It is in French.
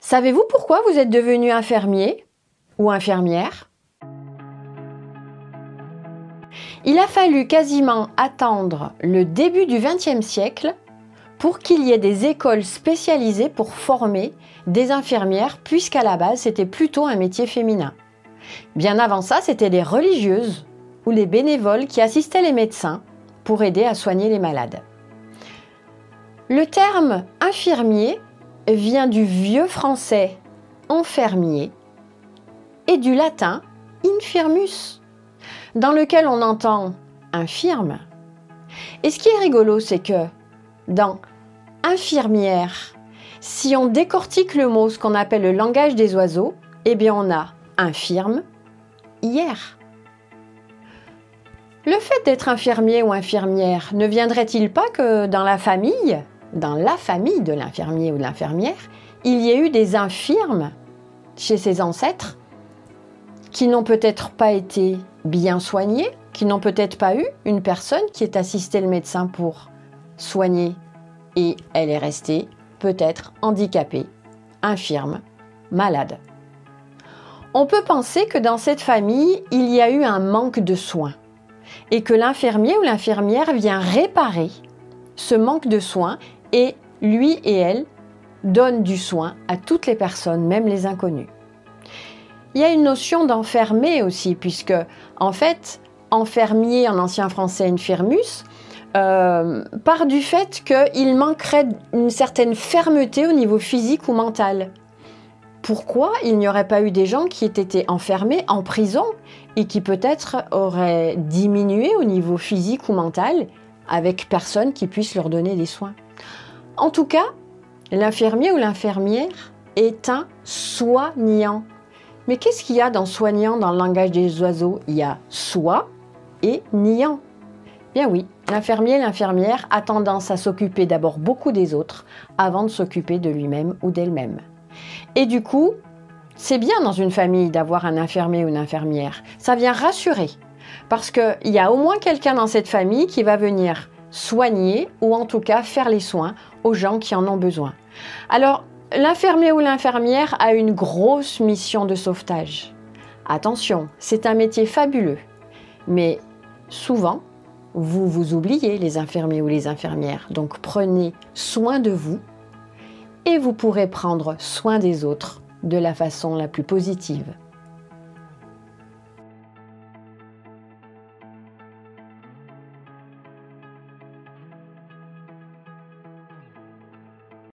Savez-vous pourquoi vous êtes devenu infirmier ou infirmière? Il a fallu quasiment attendre le début du XXe siècle pour qu'il y ait des écoles spécialisées pour former des infirmières, puisqu'à la base, c'était plutôt un métier féminin. Bien avant ça, c'était les religieuses ou les bénévoles qui assistaient les médecins pour aider à soigner les malades. Le terme infirmier vient du vieux français enfermier et du latin infirmus, dans lequel on entend infirme. Et ce qui est rigolo, c'est que dans infirmière, si on décortique le mot, ce qu'on appelle le langage des oiseaux, eh bien on a infirme, hier. Le fait d'être infirmier ou infirmière ne viendrait-il pas que dans la famille de l'infirmier ou de l'infirmière, il y ait eu des infirmes chez ses ancêtres qui n'ont peut-être pas été bien soignés, qui n'ont peut-être pas eu une personne qui ait assisté le médecin pour soigner et elle est restée peut-être handicapée, infirme, malade. On peut penser que dans cette famille, il y a eu un manque de soins et que l'infirmier ou l'infirmière vient réparer ce manque de soins et lui et elle donnent du soin à toutes les personnes, même les inconnus. Il y a une notion d'enfermer aussi, puisque en fait, enfermier en ancien français infirmus, part du fait qu'il manquerait une certaine fermeté au niveau physique ou mental. Pourquoi il n'y aurait pas eu des gens qui aient été enfermés en prison et qui peut-être auraient diminué au niveau physique ou mental avec personne qui puisse leur donner des soins? En tout cas, l'infirmier ou l'infirmière est un soignant. Mais qu'est-ce qu'il y a dans soignant dans le langage des oiseaux? Il y a soi et niant. Bien oui, l'infirmier et l'infirmière a tendance à s'occuper d'abord beaucoup des autres avant de s'occuper de lui-même ou d'elle-même. Et du coup, c'est bien dans une famille d'avoir un infirmier ou une infirmière. Ça vient rassurer parce qu'il y a au moins quelqu'un dans cette famille qui va venir soigner ou en tout cas faire les soins aux gens qui en ont besoin. Alors, l'infirmier ou l'infirmière a une grosse mission de sauvetage. Attention, c'est un métier fabuleux, mais souvent, vous vous oubliez les infirmiers ou les infirmières. Donc prenez soin de vous et vous pourrez prendre soin des autres de la façon la plus positive.